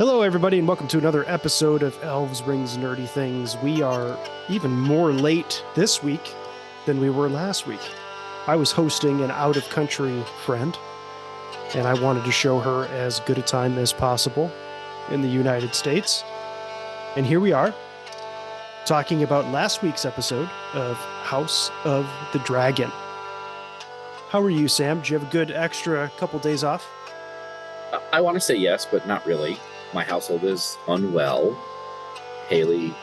Hello, everybody, and welcome to another episode of Elves, Rings, Nerdy Things. We are even more late this week than we were last week. I was hosting an out-of-country friend, and I wanted to show her as good a time as possible in the United States. And here we are, talking about last week's episode of House of the Dragon. How are you, Sam? Did you have a good extra couple days off? I want to say yes, but not really. My household is unwell. Haley,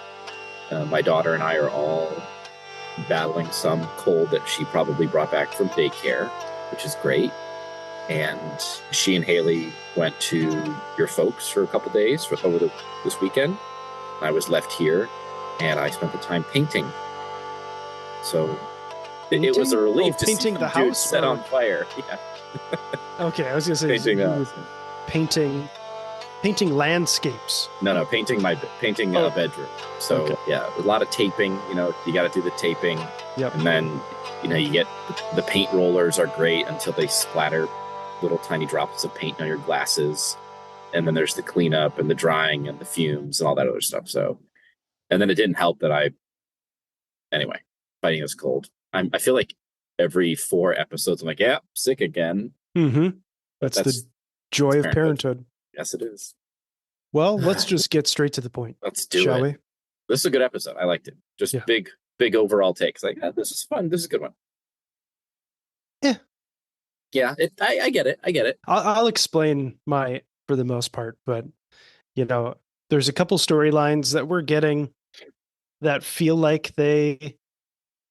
my daughter, and I are all battling some cold that she probably brought back from daycare, which is great. And she and Haley went to your folks for a couple days this weekend. I was left here, and I spent the time painting. So it was a relief to see the house set on fire. Yeah. Okay, I was going to say painting landscapes. No, painting a bedroom. So okay. Yeah, a lot of taping. You got to do the taping. Yep. And then you get the paint rollers are great until they splatter little tiny drops of paint on your glasses. And then there's the cleanup and the drying and the fumes and all that other stuff. So, and then it didn't help that fighting this cold. I feel like every 4 episodes I'm like, yeah, sick again. Mm-hmm. That's the joy of parenthood. Yes, it is. Well, let's just get straight to the point. Let's do it. Shall we? This is a good episode. I liked it. Just big overall takes. Like, this is fun. This is a good one. Yeah. Yeah, I get it. I'll explain for the most part, but there's a couple storylines that we're getting that feel like they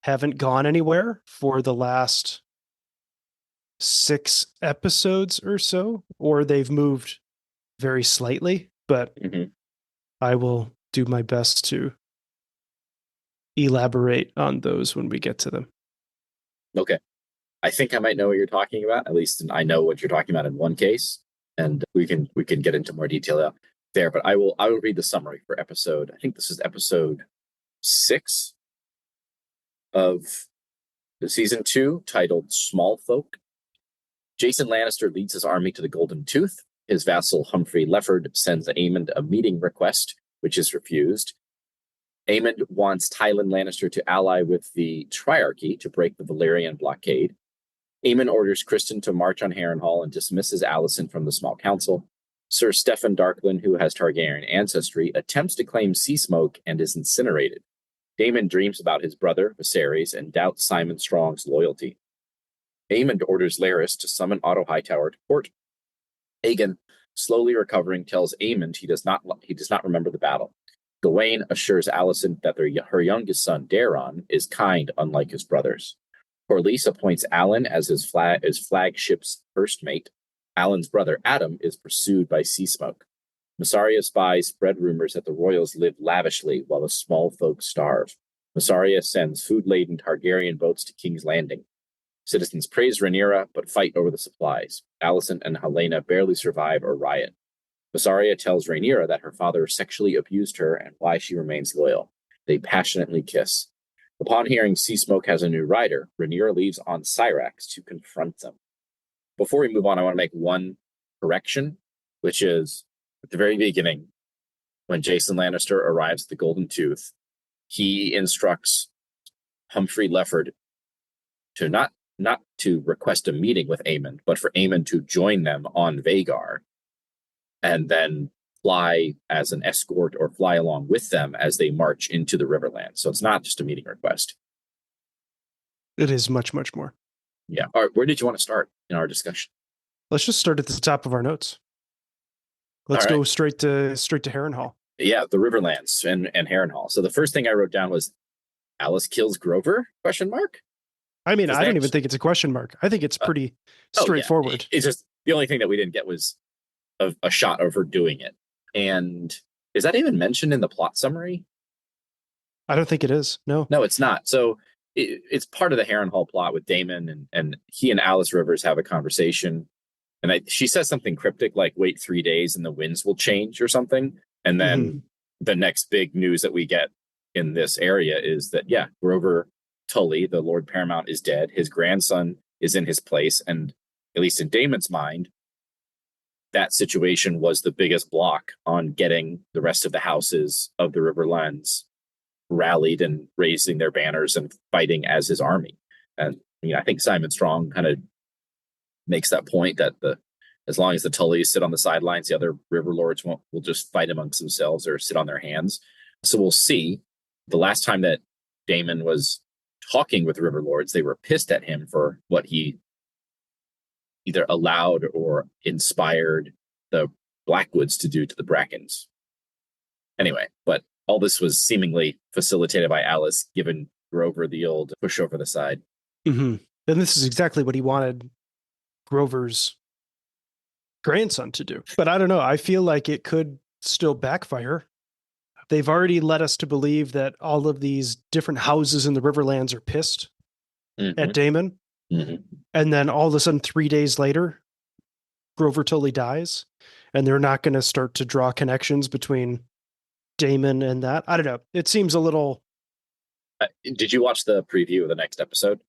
haven't gone anywhere for the last 6 episodes or so, or they've moved very slightly, but I will do my best to elaborate on those when we get to them. Okay. I think I might know what you're talking about. At least I know what you're talking about in one case, and we can get into more detail there. But I will read the summary for episode. I think this is episode 6 of the season 2, titled Smallfolk. Jason Lannister leads his army to the Golden Tooth. His vassal Humphrey Lefford sends Aemond a meeting request, which is refused. Aemond wants Tywin Lannister to ally with the Triarchy to break the Valyrian blockade. Aemond orders Criston to march on Harrenhall and dismisses Alicent from the Small Council. Sir Steffan Darklyn, who has Targaryen ancestry, attempts to claim sea smoke and is incinerated. Daemon dreams about his brother, Viserys, and doubts Simon Strong's loyalty. Aemond orders Larys to summon Otto Hightower to court. Aegon, slowly recovering, tells Aemond he does not remember the battle. Gawain assures Alicent that her youngest son, Daeron, is kind, unlike his brothers. Corlys appoints Alan as his flagship's first mate. Alan's brother, Adam, is pursued by sea smoke. Mysaria spies spread rumors that the royals live lavishly while the small folk starve. Mysaria sends food-laden Targaryen boats to King's Landing. Citizens praise Rhaenyra, but fight over the supplies. Alicent and Helaena barely survive or riot. Mysaria tells Rhaenyra that her father sexually abused her and why she remains loyal. They passionately kiss. Upon hearing Seasmoke has a new rider, Rhaenyra leaves on Syrax to confront them. Before we move on, I want to make one correction, which is at the very beginning, when Jason Lannister arrives at the Golden Tooth, he instructs Humphrey Lefford to not to request a meeting with Aemond, but for Aemond to join them on Vhagar and then fly as an escort or fly along with them as they march into the Riverlands. So it's not just a meeting request. It is much, much more. Yeah. All right, where did you want to start in our discussion? Let's just start at the top of our notes. Let's go straight to Harrenhall. Yeah, the Riverlands and Harrenhall. So the first thing I wrote down was Alice kills Grover? ? I mean, I don't even think it's a question mark. I think it's pretty straightforward. It's just the only thing that we didn't get was a shot of her doing it. And is that even mentioned in the plot summary? I don't think it is. No, it's not. So it's part of the Harrenhall plot with Daemon, and he and Alice Rivers have a conversation. And she says something cryptic like, wait 3 days and the winds will change or something. And then the next big news that we get in this area is that, Grover Tully, the Lord Paramount, is dead. His grandson is in his place. And at least in Daemon's mind, that situation was the biggest block on getting the rest of the houses of the Riverlands rallied and raising their banners and fighting as his army. And I think Simon Strong kind of makes that point that as long as the Tullys sit on the sidelines, the other river lords will just fight amongst themselves or sit on their hands. So we'll see. The last time that Daemon was talking with river lords, they were pissed at him for what he either allowed or inspired the Blackwoods to do to the Brackens. Anyway, but all this was seemingly facilitated by Alice, giving Grover the old push over the side. Mm-hmm. And this is exactly what he wanted Grover's grandson to do. But I don't know. I feel like it could still backfire. They've already led us to believe that all of these different houses in the Riverlands are pissed at Daemon. Mm-hmm. And then all of a sudden, 3 days later, Grover Tully dies. And they're not going to start to draw connections between Daemon and that. I don't know. It seems a little... Did you watch the preview of the next episode?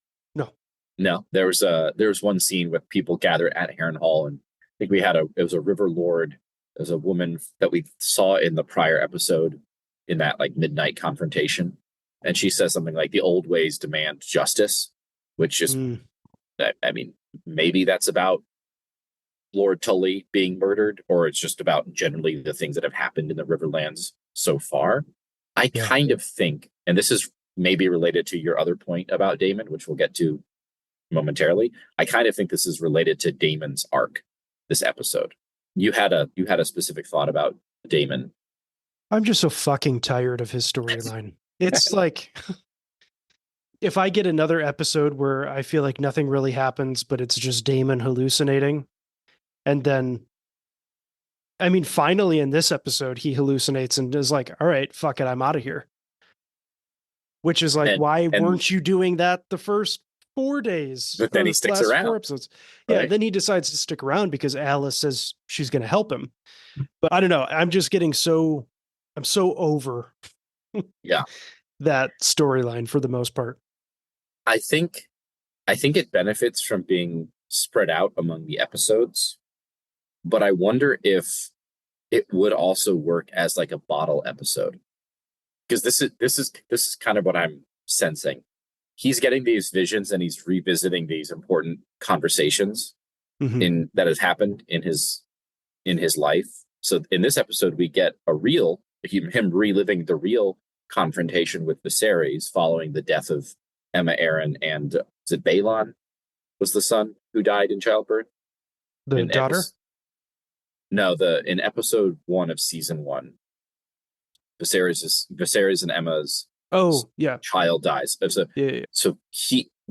No. There was one scene with people gathered at Harrenhall, and I think it was a river lord. There's a woman that we saw in the prior episode in that like midnight confrontation, and she says something like the old ways demand justice, which is I mean, maybe that's about Lord Tully being murdered, or it's just about generally the things that have happened in the Riverlands so far. I kind of think, and this is maybe related to your other point about Daemon, which we'll get to momentarily. I kind of think this is related to Daemon's arc, this episode. You had a specific thought about Daemon. I'm just so fucking tired of his storyline. It's like, if I get another episode where I feel like nothing really happens, but it's just Daemon hallucinating, and then, I mean, finally in this episode, he hallucinates and is like, all right, fuck it, I'm out of here. Which is like, why weren't you doing that the first 4 days? But then he sticks around. 4 episodes. Yeah, right? Then he decides to stick around because Alice says she's going to help him. But I don't know. I'm just getting I'm so over that storyline for the most part. I think it benefits from being spread out among the episodes, but I wonder if it would also work as like a bottle episode. Because this is kind of what I'm sensing. He's getting these visions and he's revisiting these important conversations that has happened in his life. So in this episode, we get him reliving the real confrontation with Viserys following the death of Emma Arryn and is it Balon was the son who died in childbirth? The daughter? In episode 1 of season 1. Viserys and Emma's child dies. So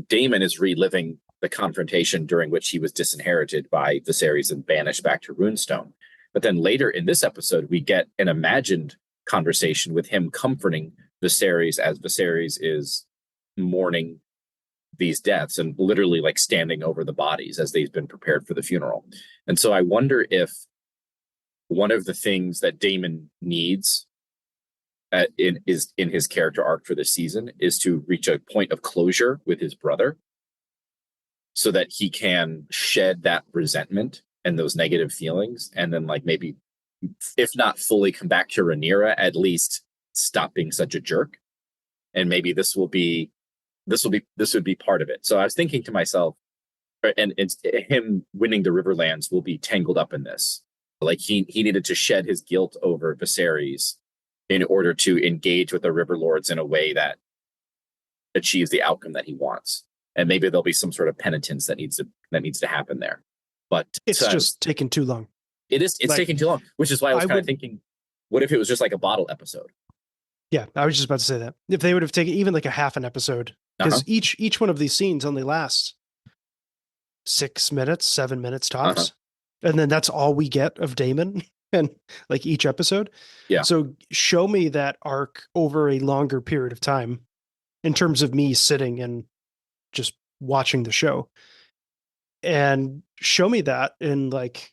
Daemon is reliving the confrontation during which he was disinherited by Viserys and banished back to Runestone. But then later in this episode, we get an imagined conversation with him comforting Viserys as Viserys is mourning these deaths and literally like standing over the bodies as they've been prepared for the funeral. And so I wonder if one of the things that Daemon needs in his character arc for this season is to reach a point of closure with his brother so that he can shed that resentment and those negative feelings, and then like maybe, if not fully come back to Rhaenyra, at least stop being such a jerk. And maybe this would be part of it. So I was thinking to myself, and it's him winning the Riverlands will be tangled up in this. Like he needed to shed his guilt over Viserys in order to engage with the River Lords in a way that achieves the outcome that he wants. And maybe there'll be some sort of penitence that needs to happen there. But it's just taking too long. It's taking too long, which is why I was kind of thinking, what if it was just like a bottle episode? Yeah, I was just about to say that. If they would have taken even like a half an episode, because each one of these scenes only lasts 6 minutes, 7 minutes tops. And then that's all we get of Daemon and like each episode. Yeah. So show me that arc over a longer period of time in terms of me sitting and just watching the show, and show me that in like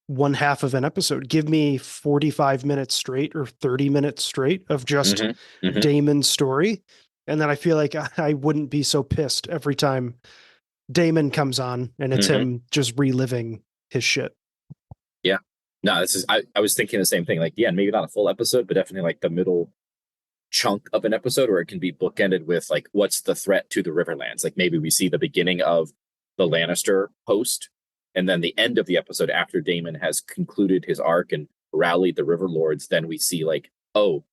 one half of an episode. Give me 45 minutes straight or 30 minutes straight of just Daemon's story. And then I feel like I wouldn't be so pissed every time Daemon comes on and it's him just reliving his shit. No, this is I was thinking the same thing. Like, yeah, maybe not a full episode, but definitely like the middle chunk of an episode where it can be bookended with like what's the threat to the Riverlands. Like maybe we see the beginning of the Lannister post, and then the end of the episode after Daemon has concluded his arc and rallied the River Lords. Then we see like, oh,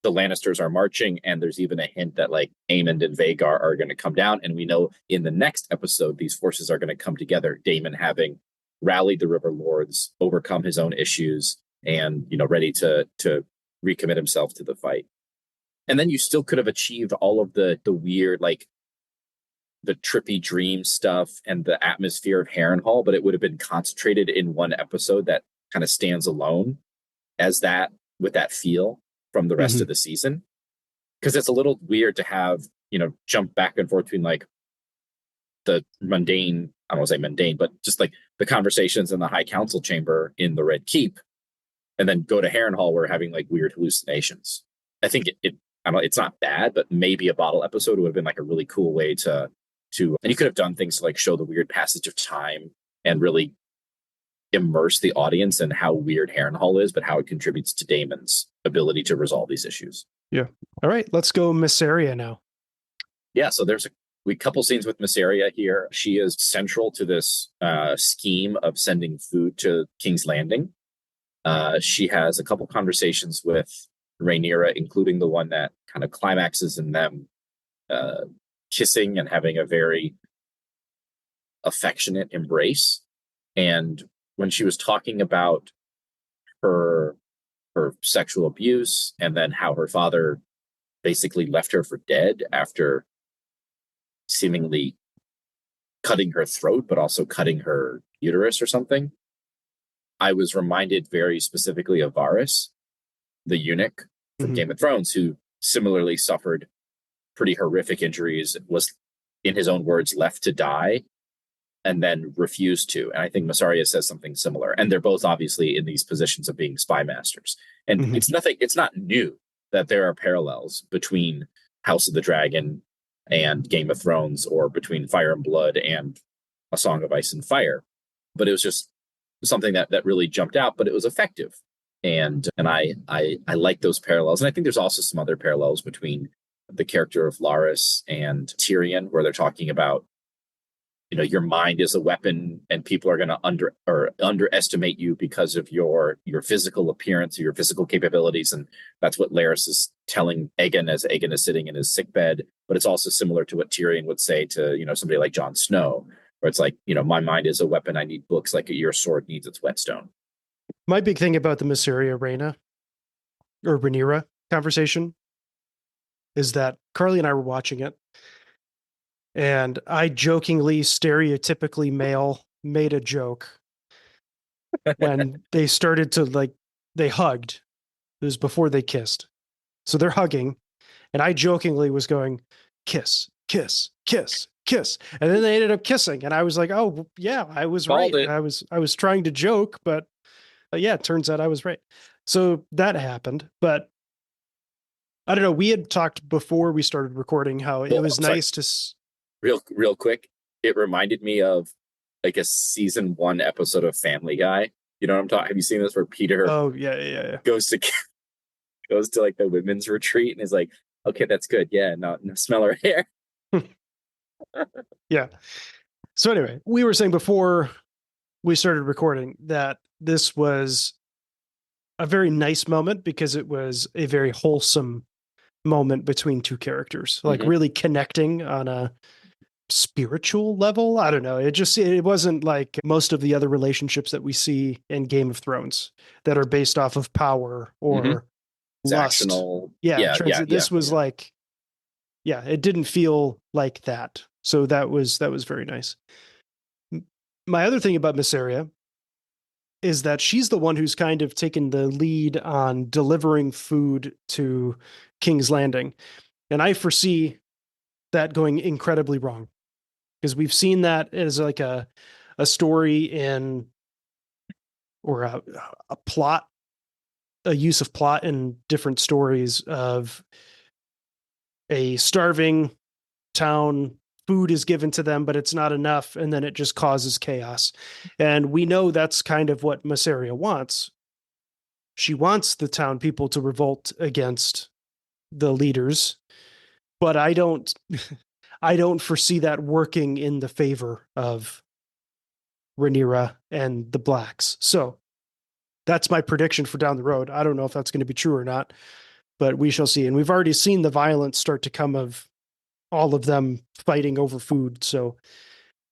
the Lannisters are marching, and there's even a hint that like Aemond and Vhagar are going to come down. And we know in the next episode these forces are going to come together. Daemon having rallied the River Lords, overcome his own issues, and ready to recommit himself to the fight. And then you still could have achieved all of the weird, like the trippy dream stuff and the atmosphere of Harrenhal, but it would have been concentrated in one episode that kind of stands alone as that, with that feel from the rest of the season. Because it's a little weird to have, jump back and forth between like the mundane, I don't want to say mundane, but just like the conversations in the High Council chamber in the Red Keep, and then go to Harrenhal where we're having like weird hallucinations. I think I don't know, it's not bad, but maybe a bottle episode would have been like a really cool way to, and you could have done things to like show the weird passage of time and really immerse the audience in how weird Harrenhal is, but how it contributes to Daemon's ability to resolve these issues. Yeah. All right, let's go Mysaria now. Yeah, so there's a couple scenes with Mysaria here. She is central to this scheme of sending food to King's Landing. She has a couple conversations with Rhaenyra, including the one that kind of climaxes in them kissing and having a very affectionate embrace. And when she was talking about her sexual abuse and then how her father basically left her for dead after seemingly cutting her throat, but also cutting her uterus or something, I was reminded very specifically of Varys, the eunuch from Game of Thrones, who similarly suffered pretty horrific injuries, was, in his own words, left to die, and then refused to. And I think Mysaria says something similar. And they're both obviously in these positions of being spy masters. And it's not new that there are parallels between House of the Dragon and Game of Thrones, or between Fire and Blood and A Song of Ice and Fire. But it was just something that really jumped out, but it was effective. And I like those parallels. And I think there's also some other parallels between the character of Larys and Tyrion, where they're talking about, your mind is a weapon and people are going to underestimate you because of your physical appearance or your physical capabilities. And that's what Larys is telling Aegon as Aegon is sitting in his sickbed. But it's also similar to what Tyrion would say to, somebody like Jon Snow, where it's like, my mind is a weapon. I need books like your sword needs its whetstone. My big thing about the Mysaria Rhaenyra conversation is that Carly and I were watching it, and I jokingly, stereotypically male, made a joke when they started to they hugged. It was before they kissed. So they're hugging, and I jokingly was going, kiss, kiss, kiss, kiss. And then they ended up kissing, and I was like, oh, yeah, I was right. I was trying to joke, but yeah, it turns out I was right. So that happened, but I don't know. We had talked before we started recording how it was nice to... Real quick, it reminded me of like a season 1 episode of Family Guy. You know what I'm talking? Have you seen this where Peter? Oh yeah. Goes to like the women's retreat and is like, okay, that's good. Yeah, no smell her hair. Yeah. So anyway, we were saying before we started recording that this was a very nice moment because it was a very wholesome moment between two characters, like really connecting on a spiritual level. I don't know. It wasn't like most of the other relationships that we see in Game of Thrones that are based off of power or lust. This was like, it didn't feel like that. So that was very nice. My other thing about Mysaria is that she's the one who's kind of taken the lead on delivering food to King's Landing. And I foresee that going incredibly wrong, because we've seen that as like a story or a plot, a use of plot in different stories of a starving town. Food is given to them, but it's not enough, and then it just causes chaos. And we know that's kind of what Mysaria wants. She wants the town people to revolt against the leaders, but I don't foresee that working in the favor of Rhaenyra and the blacks. So that's my prediction for down the road. I don't know if that's going to be true or not, but we shall see. And we've already seen the violence start to come of all of them fighting over food. So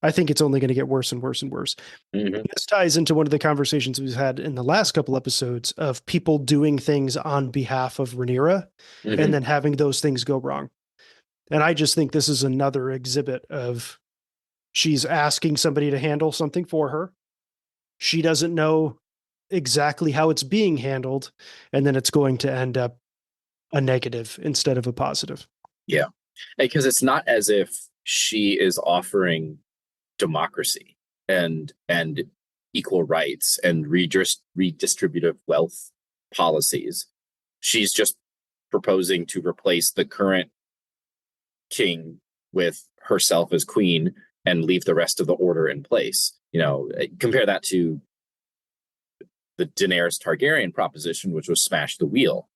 I think it's only going to get worse and worse and worse. Mm-hmm. This ties into one of the conversations we've had in the last couple episodes of people doing things on behalf of Rhaenyra and Mm-hmm. then having those things go wrong. And I just think this is another exhibit of she's asking somebody to handle something for her. She doesn't know exactly how it's being handled, and then it's going to end up a negative instead of a positive. Yeah, because it's not as if she is offering democracy and equal rights and redistributive wealth policies. She's just proposing to replace the current king with herself as queen and leave the rest of the order in place. Compare that to the Daenerys Targaryen proposition, which was smash the wheel,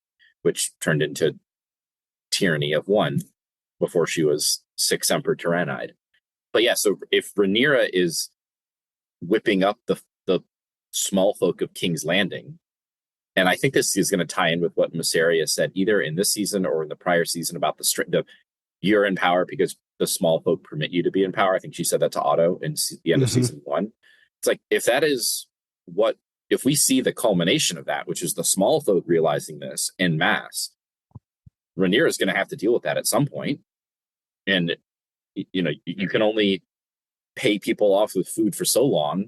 which turned into tyranny of one before she was six Emperor Tyrannide. But yeah, so if Rhaenyra is whipping up the small folk of King's Landing, and I think this is going to tie in with what Mysaria said either in this season or in the prior season about the you're in power because the small folk permit you to be in power. I think she said that to Otto in the end of season 1. It's like, if that is if we see the culmination of that, which is the small folk realizing this en masse, Rhaenyra is going to have to deal with that at some point. And, you can only pay people off with food for so long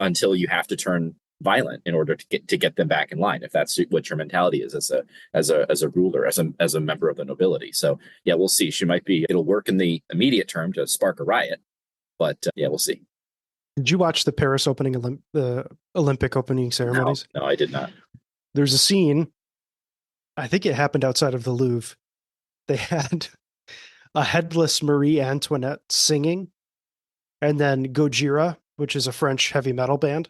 until you have to turn violent in order to get them back in line, if that's what your mentality is as a ruler, as a member of the nobility. So yeah, we'll see. It'll work in the immediate term to spark a riot, but yeah, we'll see. Did you watch the Paris the Olympic opening ceremonies? No, I did not. There's a scene, I think it happened outside of the Louvre. They had a headless Marie Antoinette singing, and then Gojira, which is a French heavy metal band,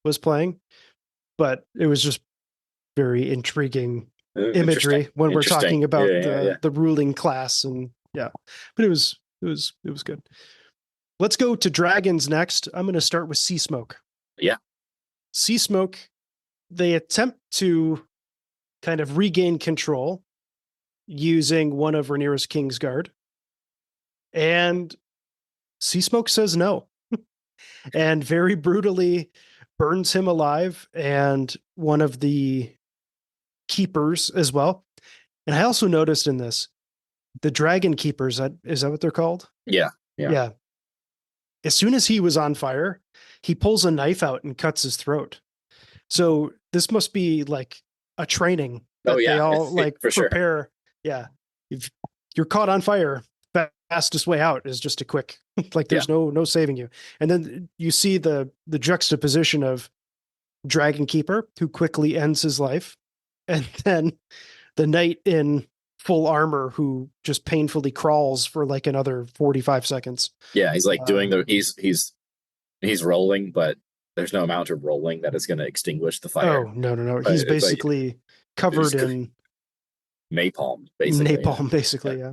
was playing. But it was just very intriguing imagery when we're talking about the ruling class, and yeah, but it was good. Let's go to dragons next. I'm going to start with Sea Smoke. Yeah. Sea Smoke, they attempt to kind of regain control using one of Rhaenyra's Kingsguard, and Sea Smoke says no and very brutally burns him alive and one of the keepers as well. And I also noticed in this, the dragon keepers, is that what they're called? Yeah. As soon as he was on fire, he pulls a knife out and cuts his throat. So this must be like a training that they all like for prepare. Sure. Yeah. If you're caught on fire, fastest way out is just a quick, like there's no saving you. And then you see the juxtaposition of Dragon Keeper, who quickly ends his life, and then the knight in full armor who just painfully crawls for like another 45 seconds. Yeah, he's like doing he's rolling, but there's no amount of rolling that is going to extinguish the fire. Oh, no. He's basically like, covered in napalm, basically. Yeah.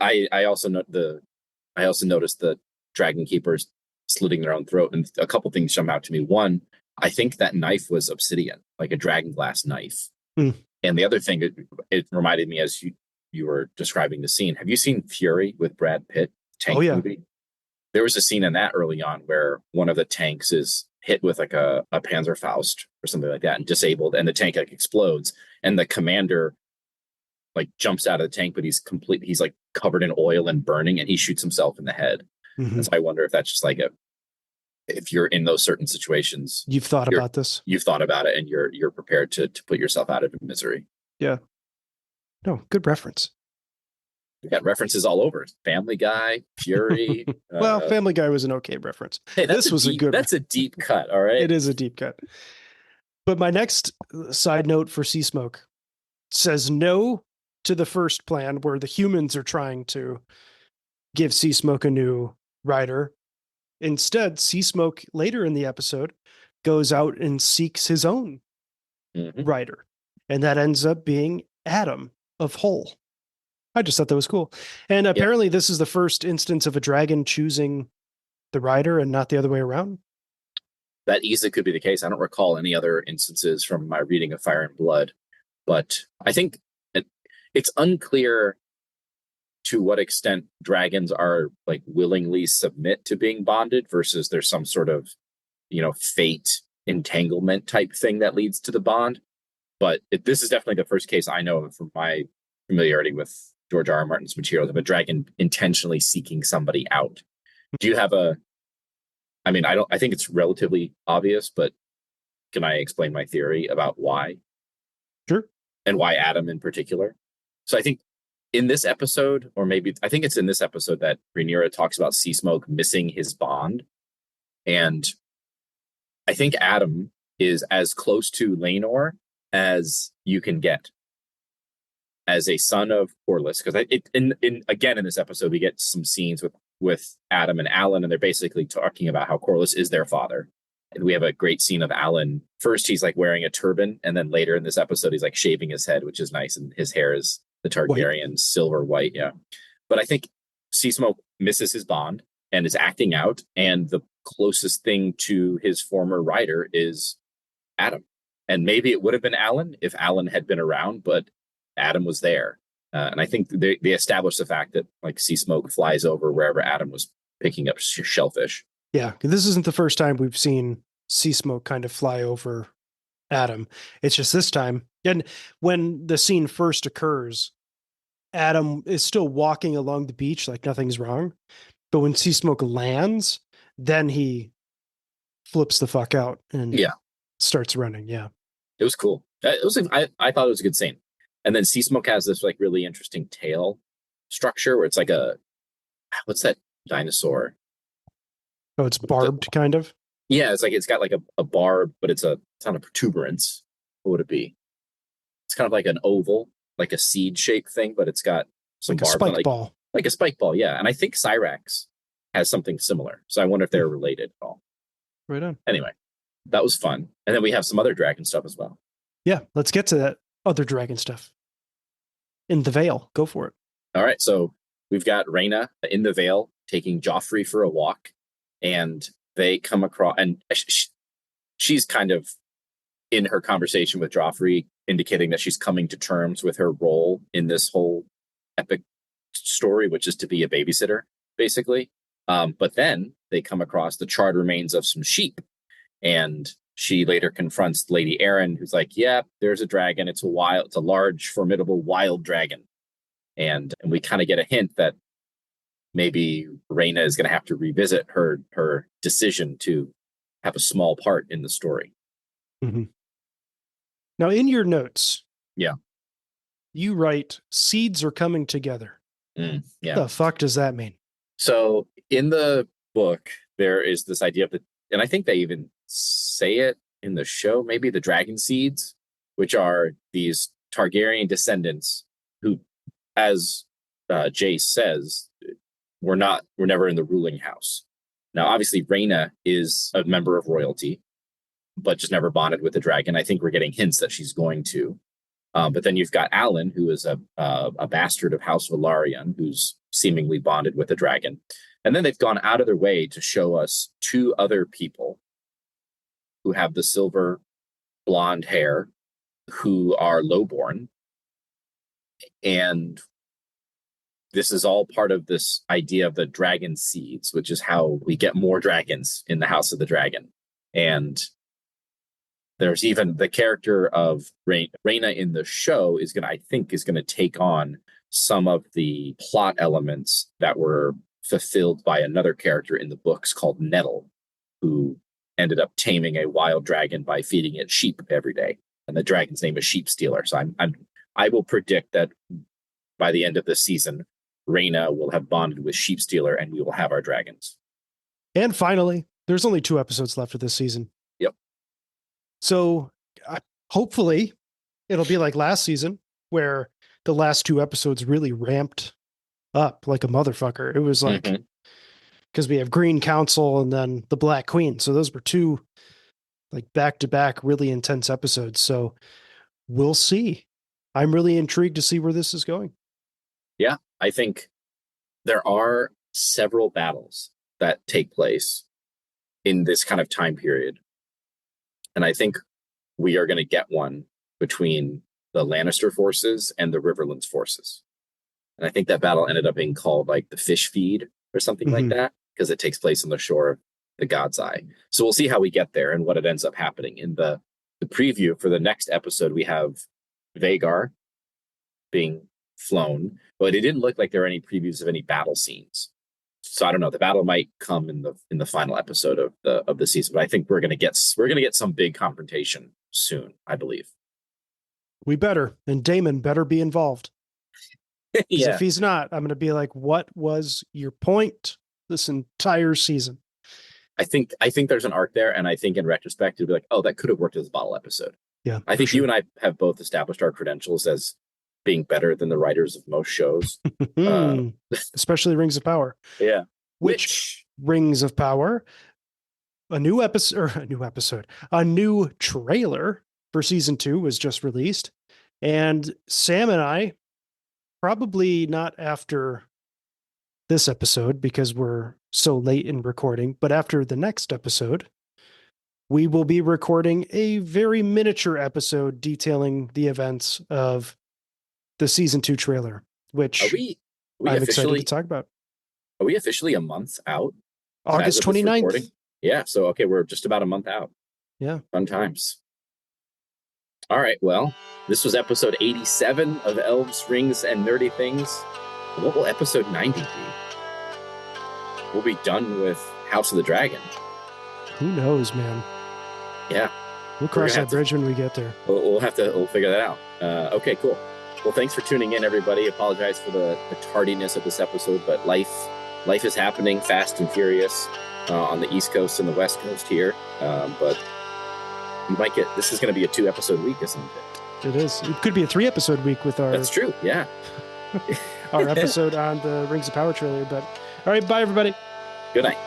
I also noticed the dragon keepers slitting their own throat, and a couple things jump out to me. One, I think that knife was obsidian, like a dragon glass knife. And the other thing, it reminded me as you were describing the scene. Have you seen Fury with Brad Pitt? Tank movie? There was a scene in that early on where one of the tanks is hit with like a Panzerfaust or something like that and disabled, and the tank like explodes, and the commander like jumps out of the tank, but he's like covered in oil and burning, and he shoots himself in the head. And so I wonder if that's just like if you're in those certain situations, you've thought about this. You've thought about it, and you're prepared to put yourself out of misery. Yeah. No, good reference. We got references all over. Family Guy, Fury. Well, Family Guy was an okay reference. Hey, that's a deep cut. All right. It is a deep cut. But my next side note for Sea Smoke says no to the first plan where the humans are trying to give Sea Smoke a new rider. Instead, Sea Smoke later in the episode goes out and seeks his own Mhm. rider. And that ends up being Adam of Hull. I just thought that was cool. And Yep. apparently, this is the first instance of a dragon choosing the rider and not the other way around. That easily could be the case. I don't recall any other instances from my reading of Fire and Blood, but I think it's unclear to what extent dragons are like willingly submit to being bonded versus there's some sort of fate entanglement type thing that leads to the bond. But this is definitely the first case I know of from my familiarity with George R. R. Martin's materials of a dragon intentionally seeking somebody out. Do you have a? I mean, I don't. I think it's relatively obvious, but can I explain my theory about why Sure. and why Adam in particular? So I think in this episode, or maybe I think it's in this episode that Rhaenyra talks about Sea Smoke missing his bond, and I think Adam is as close to Laenor as you can get as a son of Corlys. Because again in this episode we get some scenes with Adam and Alan, and they're basically talking about how Corlys is their father. And we have a great scene of Alan. First, he's like wearing a turban, and then later in this episode, he's like shaving his head, which is nice, and his hair is the Targaryen White. silver white. Yeah, but I think Sea Smoke misses his bond and is acting out, and the closest thing to his former rider is Adam. And maybe it would have been Alan if Alan had been around, but Adam was there. And I think they established the fact that like Sea Smoke flies over wherever Adam was picking up shellfish. Yeah, this isn't the first time we've seen Sea Smoke kind of fly over Adam. It's just this time. And when the scene first occurs, Adam is still walking along the beach like nothing's wrong. But when Sea Smoke lands, then he flips the fuck out and Yeah, starts running. Yeah. it was cool. I thought it was a good scene. And then Sea Smoke has this like really interesting tail structure where it's like what's that dinosaur? Oh, it's barbed kind of. Yeah, it's like it's got like a barb, but it's not a protuberance. What would it be? It's kind of like an oval, like a seed shaped thing, but it's got some Like a barbs on it, spike ball. like a spike ball. Yeah, and I think Cyrax has something similar. So I wonder if they're related at all. Right on. Anyway, that was fun. And then we have some other dragon stuff as well. Yeah, let's get to that other dragon stuff. In the Vale, go for it. All right, so we've got Rhaena in the Vale taking Joffrey for a walk, and they come across, and she's kind of in her conversation with Joffrey, indicating that she's coming to terms with her role in this whole epic story, which is to be a babysitter, basically. But then they come across the charred remains of some sheep, and she later confronts Lady Arryn, who's like, "Yeah, there's a dragon. It's a large, formidable wild dragon." And we kind of get a hint that maybe Rhaena is going to have to revisit her decision to have a small part in the story. Mm-hmm. Now, in your notes, Yeah, you write seeds are coming together. yeah. What the fuck does that mean? So in the book, there is this idea of and I think they even say it in the show, maybe the dragon seeds, which are these Targaryen descendants who, as Jace says, were never in the ruling house. Now, obviously, Rhaena is a member of royalty, but just never bonded with the dragon. I think we're getting hints that she's going to. But then you've got Alan, who is a bastard of House Velaryon, who's seemingly bonded with a dragon. And then they've gone out of their way to show us two other people who have the silver blonde hair, who are lowborn. And this is all part of this idea of the dragon seeds, which is how we get more dragons in the House of the Dragon. And there's even the character of Rhaena in the show is going to take on some of the plot elements that were fulfilled by another character in the books called Nettle, who ended up taming a wild dragon by feeding it sheep every day. And the dragon's name is Sheep Stealer. So I will predict that by the end of this season, Rhaena will have bonded with Sheep Stealer and we will have our dragons. And finally, there's only 2 episodes left of this season. Yep. So hopefully it'll be like last season where the last 2 episodes really ramped up like a motherfucker. It was like, because we have Green Council and then the Black Queen. So those were two like back-to-back really intense episodes. So we'll see. I'm really intrigued to see where this is going. Yeah, I think there are several battles that take place in this kind of time period. And I think we are going to get one between the Lannister forces and the Riverlands forces. And I think that battle ended up being called like the Fish Feed or something like that, because it takes place on the shore of the God's Eye. So we'll see how we get there and what it ends up happening. In the preview for the next episode, we have Vhagar being flown, but it didn't look like there were any previews of any battle scenes. So I don't know. The battle might come in the final episode of the season, but I think we're gonna get some big confrontation soon, I believe. We better, and Daemon better be involved. Yeah. If he's not, I'm gonna be like, what was your point this entire season? I think there's an arc there, and I think in retrospect it'd be like, oh, that could have worked as a bottle episode. Yeah. I think you and I have both established our credentials as being better than the writers of most shows. Especially Rings of Power. Yeah. Which Rings of Power? A new trailer for season 2 was just released. And Sam and I, probably not after this episode because we're so late in recording, but after the next episode, we will be recording a very miniature episode detailing the events of the season 2 trailer, which I'm excited to talk about. Are we officially a month out? August 29th. Yeah. So, okay, we're just about a month out. Yeah. Fun times. All right. Well, this was episode 87 of Elves, Rings, and Nerdy Things. What will episode 90 be? We'll be done with House of the Dragon. Who knows, man? Yeah. We'll cross that bridge when we get there. We'll figure that out. Okay, cool. Well, thanks for tuning in, everybody. Apologize for the tardiness of this episode, but life is happening fast and furious on the East Coast and the West Coast here. But you might get, this is going to be a 2-episode week, isn't it? It is. It could be a 3-episode week with our... That's true, yeah. our episode on the Rings of Power trailer. But all right, bye, everybody. Good night.